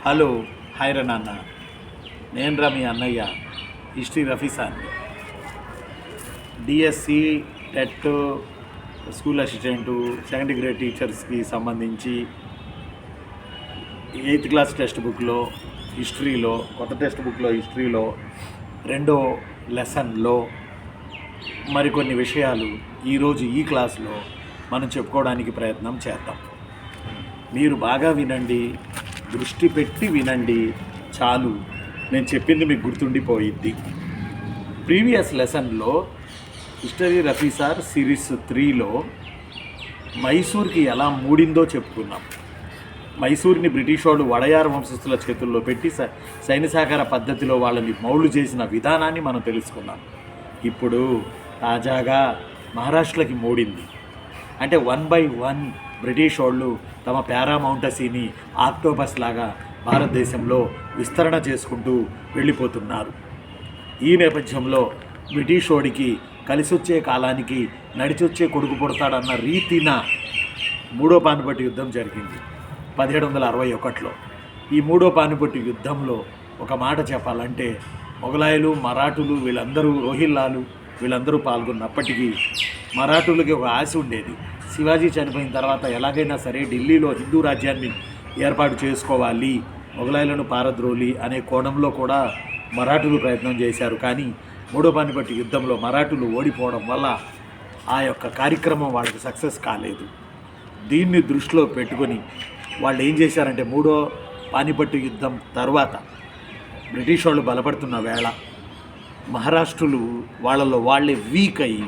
Hello hi రా నాన్న, నేను రా మీ అన్నయ్య హిస్టరీ రఫీసాన్ని. DSC TET school assistant second grade టీచర్స్కి సంబంధించి 8th క్లాస్ టెక్స్ట్ బుక్లో హిస్టరీలో, కొత్త టెక్స్ట్ బుక్లో హిస్టరీలో 2వ లెసన్లో మరికొన్ని విషయాలు ఈరోజు ఈ క్లాస్లో మనం చెప్పుకోవడానికి ప్రయత్నం చేద్దాం. మీరు బాగా వినండి, దృష్టి పెట్టి వినండి, చాలు. నేను చెప్పింది మీకు గుర్తుండిపోయిద్ది. ప్రీవియస్ లెసన్లో హిస్టరీ రఫీసార్ సిరీస్ 3లో మైసూర్కి ఎలా మూడిందో చెప్పుకున్నాం. మైసూర్ని బ్రిటిష్ వాళ్ళు వడయార వంశస్థుల చేతుల్లో పెట్టి సైనికార పద్ధతిలో వాళ్ళని మౌళ్ళు చేసిన విధానాన్ని మనం తెలుసుకున్నాం. ఇప్పుడు తాజాగా మహారాష్ట్రకి మూడింది. అంటే 1 by 1 బ్రిటిష్ వాళ్ళు తమ పారామౌంటసీని ఆక్టోపస్ లాగా భారతదేశంలో విస్తరణ చేసుకుంటూ వెళ్ళిపోతున్నారు. ఈ నేపథ్యంలో బ్రిటిష్ వాడికి కలిసొచ్చే కాలానికి నడిచొచ్చే కొడుకు పుడతాడన్న రీతిన 3వ పానిపట్టు యుద్ధం జరిగింది 1761లో. ఈ 3వ పానిపట్టు యుద్ధంలో ఒక మాట చెప్పాలంటే మొఘలాయులు, మరాఠులు వీళ్ళందరూ, రోహిల్లాలు వీళ్ళందరూ పాల్గొన్నప్పటికీ మరాఠులకి ఒక ఆశ ఉండేది. శివాజీ చనిపోయిన తర్వాత ఎలాగైనా సరే ఢిల్లీలో హిందూ రాజ్యాన్ని ఏర్పాటు చేసుకోవాలి, మొఘలాయులను పారద్రోలి అనే కోణంలో కూడా మరాఠులు ప్రయత్నం చేశారు. కానీ 3వ పానిపట్టు యుద్ధంలో మరాఠులు ఓడిపోవడం వల్ల ఆ యొక్క కార్యక్రమం వాళ్ళకి సక్సెస్ కాలేదు. దీన్ని దృష్టిలో పెట్టుకొని వాళ్ళు ఏం చేశారంటే 3వ పానిపట్టు యుద్ధం తర్వాత బ్రిటిష్ వాళ్ళు బలపడుతున్న వేళ మహారాష్ట్రులు వాళ్ళలో వాళ్ళే వీక్ అయ్యి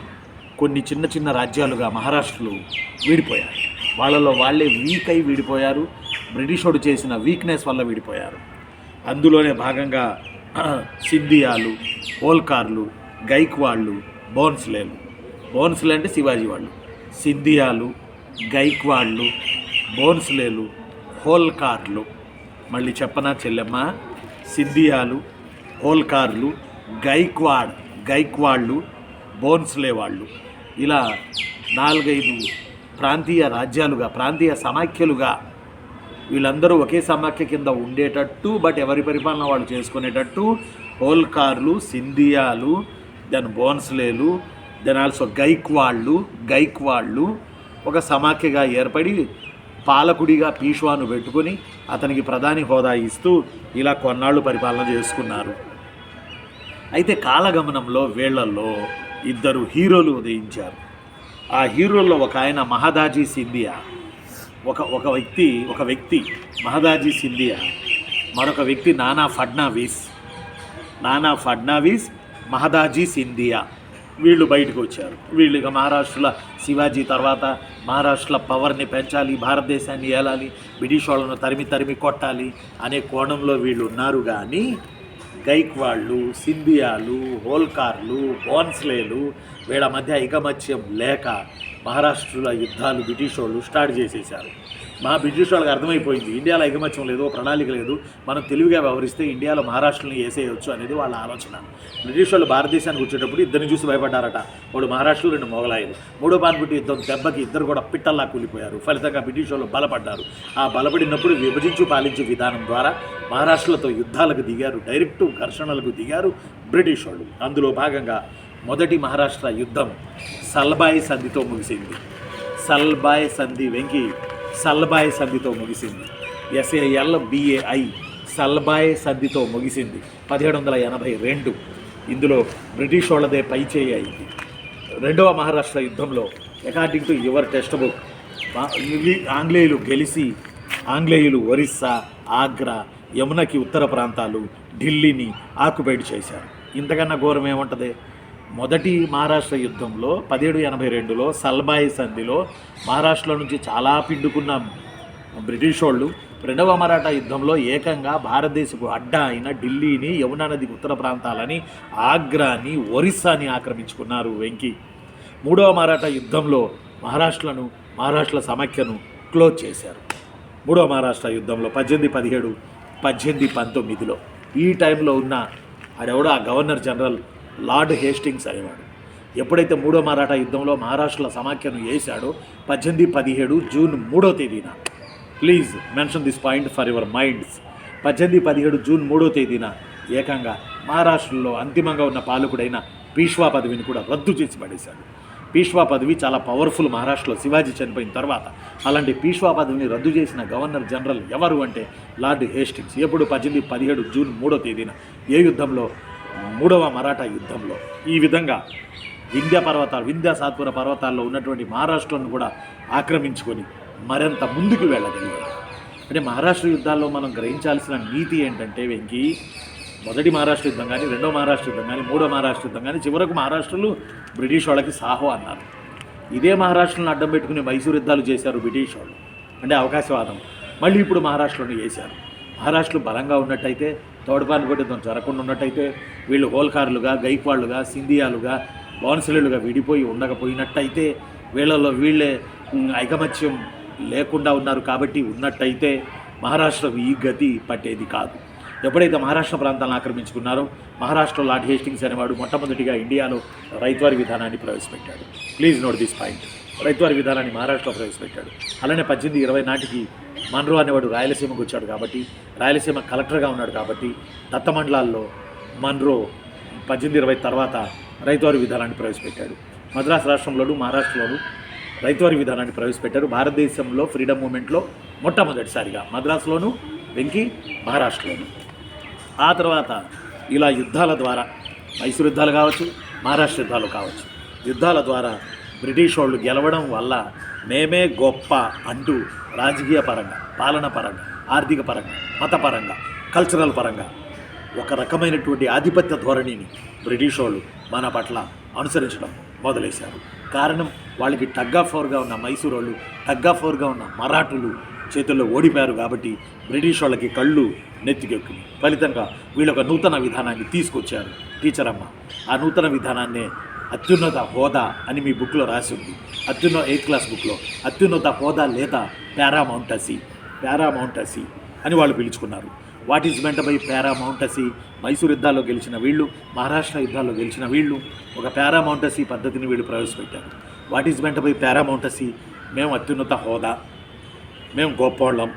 కొన్ని చిన్న చిన్న రాజ్యాలుగా మహారాష్ట్రలు విడిపోయారు. వాళ్ళలో వాళ్ళే వీక్ అయి విడిపోయారు. బ్రిటిష్ వాడు చేసిన వీక్నెస్ వల్ల విడిపోయారు. అందులోనే భాగంగా సింధియాలు, హోల్కార్లు, గైక్వాళ్ళు, బోన్స్లే అంటే శివాజీ వాళ్ళు, సింధియాలు, గైక్వాళ్ళు, బోన్స్లేలు, హోల్కార్లు. మళ్ళీ చెప్పనా చెల్లెమ్మ? సింధియాలు, హోల్కార్లు, గైక్వాళ్ళు, బోన్స్లే వాళ్ళు, ఇలా 4-5 ప్రాంతీయ రాజ్యాలుగా, ప్రాంతీయ సమాఖ్యలుగా వీళ్ళందరూ ఒకే సమాఖ్య కింద ఉండేటట్టు, బట్ ఎవరి పరిపాలన వాళ్ళు చేసుకునేటట్టు హోల్కార్లు, సింధియాలు, దెన్ బోన్స్లేలు, దెన్ ఆల్సో గైక్వాళ్ళు ఒక సమాఖ్యగా ఏర్పడి పాలకుడిగా పీష్వాను పెట్టుకొని అతనికి ప్రధాని హోదా ఇస్తూ ఇలా కొన్నాళ్ళు పరిపాలన చేసుకున్నారు. అయితే కాలగమనంలో వీళ్లలో 2 హీరోలు ఉదయించారు. ఆ హీరోల్లో ఒక ఆయన మహదాజీ సింధియా, ఒక వ్యక్తి మహదాజీ సింధియా, మరొక వ్యక్తి నానా ఫడ్నవీస్, మహదాజీ సింధియా. వీళ్ళు బయటకు వచ్చారు. వీళ్ళు ఇక మహారాష్ట్రలో శివాజీ తర్వాత మహారాష్ట్రలో పవర్ని పెంచాలి, భారతదేశాన్ని ఏలాలి, బ్రిటిష్ వాళ్ళను తరిమి కొట్టాలి అనే కోణంలో వీళ్ళు ఉన్నారు. కానీ గైక్వాళ్ళు, సింధియాలు, హోల్కార్లు, బోన్స్లేలు వీళ్ళ మధ్య ఐకమత్యం లేక మహారాష్ట్రలో యుద్ధాలు బ్రిటిష్ వాళ్ళు స్టార్ట్ చేసేశారు. బ్రిటిష్ వాళ్ళకి అర్థమైపోయింది, ఇండియాలో ఐకమత్యం లేదు, ప్రణాళిక లేదు, మనం తెలివిగా వ్యవహరిస్తే ఇండియాలో మహారాష్ట్రని వేసేయచ్చు అనేది వాళ్ళ ఆలోచన. బ్రిటిష్ వాళ్ళు భారతదేశానికి వచ్చేటప్పుడు ఇద్దరిని చూసి భయపడ్డారట. వాడు మహారాష్ట్రలో 2 మొఘలాయులు. 3వ పానిపట్టు యుద్ధం దెబ్బకి ఇద్దరు కూడా పిట్టల్లా కూలిపోయారు. ఫలితంగా బ్రిటిష్ వాళ్ళు బలపడ్డారు. ఆ బలపడినప్పుడు పాలించు విధానం ద్వారా మహారాష్ట్రలతో యుద్ధాలకు దిగారు, డైరెక్ట్ ఘర్షణలకు దిగారు బ్రిటిష్ వాళ్ళు. అందులో భాగంగా మొదటి మహారాష్ట్ర యుద్ధం సల్బాయి సంధితో ముగిసింది. సల్బాయి సంధితో ముగిసింది. SALBAI సల్బాయి సంధితో ముగిసింది 1782. ఇందులో బ్రిటిష్ వాళ్ళదే పైచేయి అయింది. 2వ మహారాష్ట్ర యుద్ధంలో according to your text book ఆంగ్లేయులు గెలిచి ఒరిస్సా, ఆగ్రా, యమునకి ఉత్తర ప్రాంతాలు, ఢిల్లీని ఆక్యుపైడ్ చేశారు. ఇంతకన్నా ఘోరం ఏముంటుంది? మొదటి మహారాష్ట్ర యుద్ధంలో 1782లో సల్బాయి సంధిలో మహారాష్ట్రలో నుంచి చాలా పిండుకున్న బ్రిటిష్ వాళ్ళు 2వ మరాఠా యుద్ధంలో ఏకంగా భారతదేశపు అడ్డా అయిన ఢిల్లీని, యమునా నదికి ఉత్తర ప్రాంతాలని, ఆగ్రాని, ఒరిస్సాని ఆక్రమించుకున్నారు. 3వ మరాఠా యుద్ధంలో మహారాష్ట్ర సమాఖ్యను క్లోజ్ చేశారు. 3వ మహారాష్ట్ర యుద్ధంలో 1817, 1819లో ఈ టైంలో ఉన్న ఆడెవడో ఆ గవర్నర్ జనరల్ లార్డ్ హేస్టింగ్స్ అనేవాడు. ఎప్పుడైతే 3వ మరాఠా యుద్ధంలో మహారాష్ట్రల సమాఖ్యను వేశాడో 1817 జూన్ 3వ తేదీన, please mention this point for your minds, 17 June 3వ తేదీన ఏకంగా మహారాష్ట్రలో అంతిమంగా ఉన్న పాలకుడైన పీష్వా పదవిని కూడా రద్దు చేసి పడేశాడు. పీష్వా పదవి చాలా పవర్ఫుల్ మహారాష్ట్రలో శివాజీ చనిపోయిన తర్వాత. అలాంటి పీష్వా పదవిని రద్దు చేసిన గవర్నర్ జనరల్ ఎవరు అంటే లార్డ్ హేస్టింగ్స్. ఎప్పుడు 17 జూన్ 3వ తేదీన ఏ యుద్ధంలో? 3వ మరాఠా యుద్ధంలో. ఈ విధంగా వింధ్య సాత్పుర పర్వతాల్లో ఉన్నటువంటి మహారాష్ట్రను కూడా ఆక్రమించుకొని మరింత ముందుకు వెళ్ళగలిగారు. అంటే మహారాష్ట్ర యుద్ధాల్లో మనం గ్రహించాల్సిన నీతి ఏంటంటే వెంకీ, మొదటి మహారాష్ట్ర యుద్ధం కానీ, రెండో మహారాష్ట్ర యుద్ధం కానీ, మూడో మహారాష్ట్ర యుద్ధం కానీ, చివరకు మహారాష్ట్రలు బ్రిటిష్ వాళ్ళకి సాహో అన్నారు. ఇదే మహారాష్ట్రను అడ్డం పెట్టుకుని మైసూరు యుద్ధాలు చేశారు బ్రిటిష్ వాళ్ళు, అంటే అవకాశవాదం. మళ్ళీ ఇప్పుడు మహారాష్ట్రను చేశారు. మహారాష్ట్రలు బలంగా ఉన్నట్టయితే, తోడుపాలు కొట్టడం జరగకుండా ఉన్నట్టయితే, వీళ్ళు హోల్కారులుగా, గైక్వాళ్ళుగా, సింధియాలుగా, బోన్సలులుగా విడిపోయి ఉండకపోయినట్టయితే, వీళ్ళలో వీళ్ళే ఐకమత్యం లేకుండా ఉన్నారు కాబట్టి ఉన్నట్టయితే మహారాష్ట్రకు ఈ గతి పట్టేది కాదు. ఎప్పుడైతే మహారాష్ట్ర ప్రాంతాలను ఆక్రమించుకున్నారో, మహారాష్ట్రలో లార్డ్ హేస్టింగ్స్ అనేవాడు మొట్టమొదటిగా ఇండియాలో రైతువారి విధానాన్ని ప్రవేశపెట్టాడు. Please note this point. రైతువారి విధానాన్ని మహారాష్ట్రలో ప్రవేశపెట్టాడు. అలానే 1820 నాటికి మన్రో అనేవాడు రాయలసీమకు వచ్చాడు కాబట్టి, రాయలసీమ కలెక్టర్గా ఉన్నాడు కాబట్టి, దత్తమండలాల్లో మన్రో 1820 తర్వాత రైతువారి విధానాన్ని ప్రవేశపెట్టాడు. మద్రాసు రాష్ట్రంలోనూ మహారాష్ట్రలోనూ రైతువారి విధానాన్ని ప్రవేశపెట్టారు. భారతదేశంలో ఫ్రీడమ్ మూమెంట్లో మొట్టమొదటిసారిగా మద్రాసులోను, వెంకీ మహారాష్ట్రలోను. ఆ తర్వాత ఇలా యుద్ధాల ద్వారా, మైసూరు యుద్ధాలు కావచ్చు, మహారాష్ట్ర యుద్ధాలు కావచ్చు, యుద్ధాల ద్వారా బ్రిటిష్ వాళ్ళు గెలవడం వల్ల మేమే గొప్ప అంటూ రాజకీయ పరంగా, పాలన పరంగా, ఆర్థిక పరంగా, మతపరంగా, కల్చరల్ పరంగా ఒక రకమైనటువంటి ఆధిపత్య ధోరణిని బ్రిటిష్ వాళ్ళు మన పట్ల అనుసరించడం మొదలేశారు. కారణం, వాళ్ళకి టగ్ ఆఫ్ వార్గా ఉన్న మైసూరు వాళ్ళు, టగ్ ఆఫ్ వార్గా ఉన్న మరాఠులు చేతుల్లో ఓడిపోయారు కాబట్టి బ్రిటిష్ వాళ్ళకి కళ్ళు నెత్తికెక్కి ఫలితంగా వీళ్ళొక నూతన విధానాన్ని తీసుకొచ్చారు. టీచర్ అమ్మ ఆ నూతన విధానాన్నే అత్యున్నత హోదా అని మీ బుక్లో రాసి ఉంది. 8th క్లాస్ బుక్లో అత్యున్నత హోదా లేదా పారామౌంటసీ అని వాళ్ళు పిలుచుకున్నారు. What is meant by paramountcy? Mysuru యుద్ధాల్లో గెలిచిన వీళ్ళు, మహారాష్ట్ర యుద్ధాల్లో గెలిచిన వీళ్ళు ఒక పారామౌంటసీ పద్ధతిని వీళ్ళు ప్రవేశపెట్టారు. What is meant by పారామౌంటసీ? మేము అత్యున్నత హోదా, మేము గొప్పవాళ్ళం,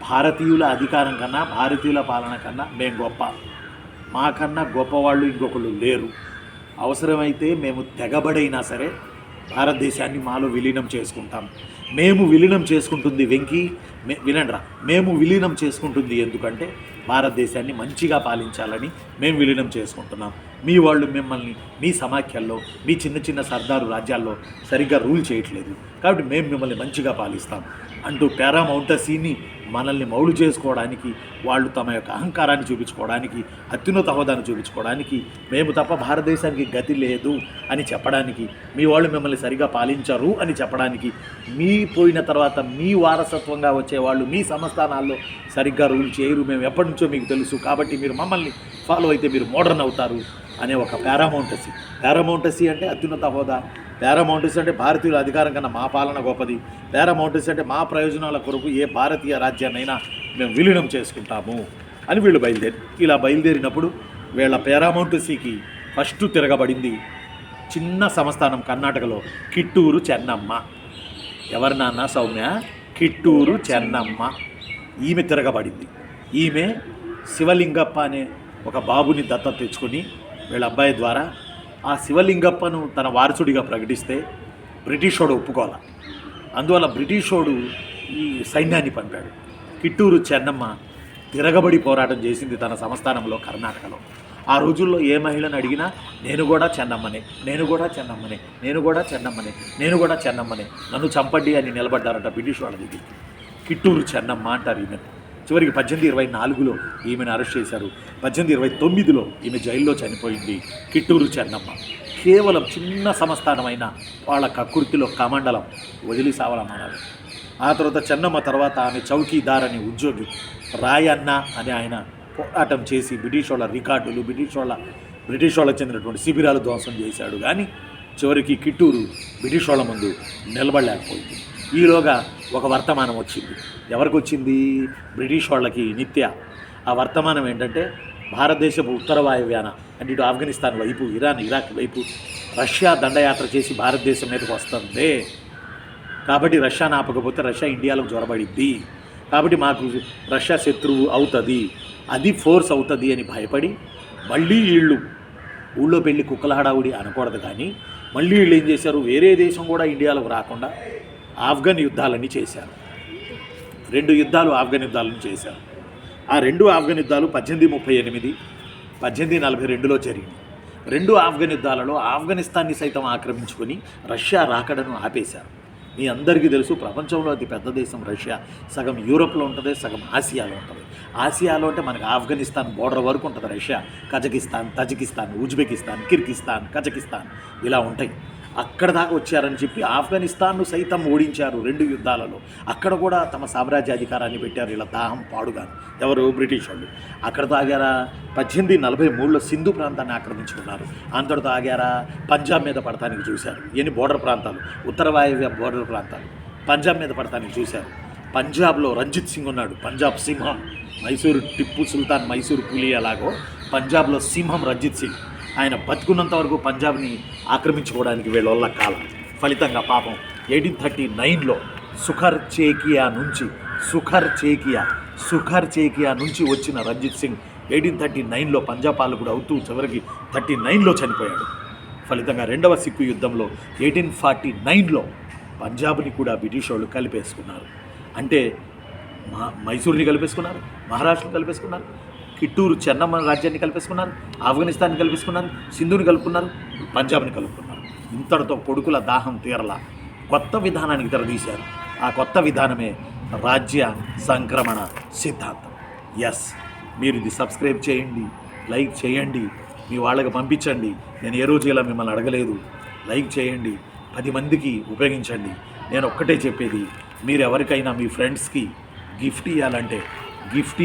భారతీయుల అధికారం కన్నా, భారతీయుల పాలన కన్నా మేము గొప్ప, మాకన్నా గొప్పవాళ్ళు ఇంకొకళ్ళు లేరు. అవసరమైతే మేము తెగబడైనా సరే భారతదేశాన్ని మాలో విలీనం చేసుకుంటాం. మేము విలీనం చేసుకుంటుంది వెంకీ, వినండ్రా, మేము విలీనం చేసుకుంటుంది ఎందుకంటే భారతదేశాన్ని మంచిగా పాలించాలని మేము విలీనం చేసుకుంటున్నాం. మీ వాళ్ళు మిమ్మల్ని మీ సమాఖ్యల్లో, మీ చిన్న చిన్న సర్దారు రాజ్యాల్లో సరిగ్గా రూల్ చేయట్లేదు కాబట్టి మేము మిమ్మల్ని మంచిగా పాలిస్తాం అంటూ పారామౌంటసీని మనల్ని మౌలు చేసుకోవడానికి, వాళ్ళు తమ యొక్క అహంకారాన్ని చూపించుకోవడానికి, అత్యున్నత హోదాను చూపించుకోవడానికి, మేము తప్ప భారతదేశానికి గతి లేదు అని చెప్పడానికి, మీ వాళ్ళు మిమ్మల్ని సరిగా పాలించరు అని చెప్పడానికి, మీ పోయిన తర్వాత మీ వారసత్వంగా వచ్చేవాళ్ళు మీ సంస్థానాల్లో సరిగ్గా రూల్ చేయరు, మేము ఎప్పటి నుంచో మీకు తెలుసు కాబట్టి మీరు మమ్మల్ని ఫాలో అయితే మీరు మోడర్న్ అవుతారు అనే ఒక పారామౌంటసీ అంటే అత్యున్నత హోదా. పారామౌంటసీ అంటే భారతీయుల అధికారం కన్నా మా పాలన గొప్పది. పారామౌంటసీ అంటే మా ప్రయోజనాల కొరకు ఏ భారతీయ రాజ్యాన్నైనా మేము విలీనం చేసుకుంటాము అని వీళ్ళు ఇలా బయలుదేరినప్పుడు వీళ్ళ పారామౌంటసీకి ఫస్ట్ తిరగబడింది చిన్న సంస్థానం కర్ణాటకలో కిట్టూరు చెన్నమ్మ. ఎవరి నాన్న సౌమ్య? కిట్టూరు చెన్నమ్మ. ఈమె తిరగబడింది. ఈమె శివలింగప్ప అనే ఒక బాబుని దత్తత తెచ్చుకొని వీళ్ళ అబ్బాయి ద్వారా ఆ శివలింగప్పను తన వారసుడిగా ప్రకటిస్తే బ్రిటిష్ వాడు ఒప్పుకోవాలి. అందువల్ల బ్రిటిష్ వాడు ఈ సైన్యాన్ని పంపాడు. కిట్టూరు చెన్నమ్మ తిరగబడి పోరాటం చేసింది తన సంస్థానంలో కర్ణాటకలో. ఆ రోజుల్లో ఏ మహిళను అడిగినా నేను కూడా చెన్నమ్మనే, నన్ను చంపండి అని నిలబడ్డారట బ్రిటిష్ వాళ్ళ దగ్గరికి. కిట్టూరు చెన్నమ్మ అంటారు ఈమె. చివరికి 1824లో ఈమెను అరెస్ట్ చేశారు. 1829లో ఈమె జైల్లో చనిపోయింది. కిట్టూరు చెన్నమ్మ కేవలం చిన్న సంస్థానమైన వాళ్ళ కక్కుర్తిలో కమండలం వదిలి సావలమన్నారు. ఆ తర్వాత చెన్నమ్మ తర్వాత ఆమె చౌకీదార్ అనే ఉద్యోగి రాయన్న అని ఆయన పోరాటం చేసి బ్రిటిష్ వాళ్ళ రికార్డులు, బ్రిటిష్ వాళ్ళకి చెందినటువంటి శిబిరాలు ధ్వంసం చేశాడు. కానీ చివరికి కిట్టూరు బ్రిటిష్ వాళ్ళ ముందు నిలబడలేకపోయింది. ఈలోగా ఒక వర్తమానం వచ్చింది. ఎవరికి వచ్చింది? బ్రిటిష్ వాళ్ళకి నిత్య. ఆ వర్తమానం ఏంటంటే భారతదేశపు ఉత్తర వాయువ్యాన అంటే ఇటు ఆఫ్ఘనిస్తాన్ వైపు, ఇరాన్, ఇరాక్ వైపు రష్యా దండయాత్ర చేసి భారతదేశం మీదకి వస్తుంది కాబట్టి రష్యాను ఆపకపోతే రష్యా ఇండియాలోకి జొరబడిద్ది కాబట్టి మాకు రష్యా శత్రువు అవుతుంది, అది ఫోర్స్ అవుతుంది అని భయపడి మళ్ళీ వీళ్ళు ఊళ్ళో పెళ్ళి కుక్కల హడావుడి అనకూడదు, కానీ మళ్ళీ వీళ్ళు ఏం చేశారు, వేరే దేశం కూడా ఇండియాలోకి రాకుండా ఆఫ్ఘన్ యుద్ధాలన్నీ చేశారు. 2 యుద్ధాలు ఆఫ్ఘన్ యుద్ధాలను చేశారు. ఆ 2 ఆఫ్ఘన్ యుద్ధాలు 1838, 1842లో జరిగింది. 2 ఆఫ్ఘన్ యుద్ధాలలో ఆఫ్ఘనిస్తాన్ని సైతం ఆక్రమించుకొని రష్యా రాకడను ఆపేశారు. మీ అందరికీ తెలుసు, ప్రపంచంలో అతి పెద్ద దేశం రష్యా. సగం యూరోప్లో ఉంటుంది, సగం ఆసియాలో ఉంటుంది. ఆసియాలో అంటే మనకి ఆఫ్ఘనిస్తాన్ బోర్డర్ వరకు ఉంటుంది Russia. Kazakhstan, Tajikistan, Uzbekistan, Kyrgyzstan, Kazakhstan ఇలా ఉంటాయి. అక్కడ దాకా వచ్చారని చెప్పి ఆఫ్ఘనిస్తాన్ను సైతం ఓడించారు 2 యుద్ధాలలో. అక్కడ కూడా తమ సామ్రాజ్యాధికారాన్ని పెట్టారు ఇలా దాహం పాడుగాను. ఎవరు? బ్రిటిష్ వాళ్ళు. అక్కడతో ఆగారా? 1843లో సింధు ప్రాంతాన్ని ఆక్రమించుకున్నారు. అంతటితో ఆగారా? పంజాబ్ మీద పడటానికి చూశారు. ఎన్ని బోర్డర్ ప్రాంతాలు, ఉత్తర వాయువ్య బోర్డర్ ప్రాంతాలు పంజాబ్ మీద పడటానికి చూశారు. పంజాబ్లో రంజిత్ సింగ్ ఉన్నాడు, పంజాబ్ సింహం. మైసూరు టిప్పు సుల్తాన్ మైసూరు పులి అలాగో పంజాబ్లో సింహం రంజిత్ సింగ్. ఆయన బతుకున్నంత వరకు పంజాబ్ని ఆక్రమించుకోవడానికి వీళ్ళ కాలం. ఫలితంగా పాపం 1839లో సుఖర్ చేకియా నుంచి వచ్చిన రంజిత్ సింగ్ 1839లో పంజాబ్ పాలకుడు అవుతూ చివరికి 39లో చనిపోయాడు. ఫలితంగా 2వ సిక్కు యుద్ధంలో 1849లో పంజాబ్ని కూడా బ్రిటిష్ వాళ్ళు కలిపేసుకున్నారు. అంటే మైసూర్ని కలిపేసుకున్నారు, మహారాష్ట్రని కలిపేసుకున్నారు, కిట్టూరు చెన్నమ్మ రాజ్యాన్ని కలిపేసుకున్నారు, ఆఫ్ఘనిస్తాన్ని కలిపేసుకున్నారు, సింధుని కలుపుకున్నారు, పంజాబ్ని కలుపుకున్నారు. ఇంతటితో కొడుకుల దాహం తీరలా కొత్త విధానానికి తెరదీశారు. ఆ కొత్త విధానమే రాజ్య సంక్రమణ సిద్ధాంతం. ఎస్, మీరు ఇది సబ్స్క్రైబ్ చేయండి, లైక్ చేయండి, మీ వాళ్ళకి పంపించండి. నేను ఏ రోజు ఇలా మిమ్మల్ని అడగలేదు. లైక్ చేయండి, 10 మందికి ఉపయోగించండి. నేను ఒక్కటే చెప్పేది, మీరు ఎవరికైనా మీ ఫ్రెండ్స్కి గిఫ్ట్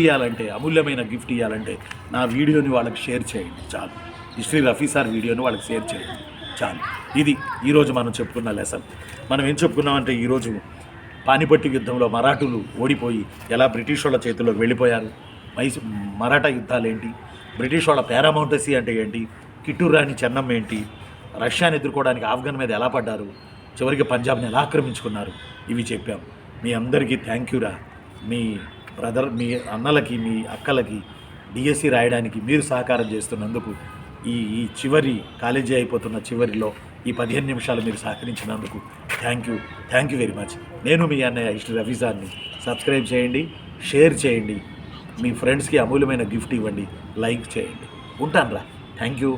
ఇవ్వాలంటే అమూల్యమైన గిఫ్ట్ ఇవ్వాలంటే నా వీడియోని వాళ్ళకి షేర్ చేయండి చాలు. హిస్టరీ రఫీ సార్ వీడియోని వాళ్ళకి షేర్ చేయండి చాలు. ఇది ఈరోజు మనం చెప్పుకున్న లెసన్. మనం ఏం చెప్పుకున్నామంటే, ఈరోజు పానిపట్టు యుద్ధంలో మరాఠులు ఓడిపోయి ఎలా బ్రిటిష్ వాళ్ళ చేతుల్లోకి వెళ్ళిపోయారు, మరాఠా యుద్ధాలు ఏంటి, బ్రిటిష్ వాళ్ళ పారామౌంటసీ అంటే ఏంటి, కిట్టూరు రాణి చెన్నమ్మ ఏంటి, రష్యాని ఎదుర్కోవడానికి ఆఫ్ఘన్ మీద ఎలా పడ్డారు, చివరికి పంజాబ్ని ఎలా ఆక్రమించుకున్నారు, ఇవి చెప్పాం. మీ అందరికీ థ్యాంక్ యూరా. మీ బ్రదర్, మీ అన్నలకి, మీ అక్కలకి డిఎస్సి రాయడానికి మీరు సహకారం చేస్తున్నందుకు, ఈ చివరి కాలేజీ అయిపోతున్న చివరిలో ఈ 15 నిమిషాలు మీరు సహకరించినందుకు థ్యాంక్ యూ వెరీ మచ్. నేను మీ అన్నయ్య హిస్టరీ రఫీ సార్ని. సబ్స్క్రైబ్ చేయండి, షేర్ చేయండి, మీ ఫ్రెండ్స్కి అమూల్యమైన గిఫ్ట్ ఇవ్వండి, లైక్ చేయండి. ఉంటాను రా. Thank you.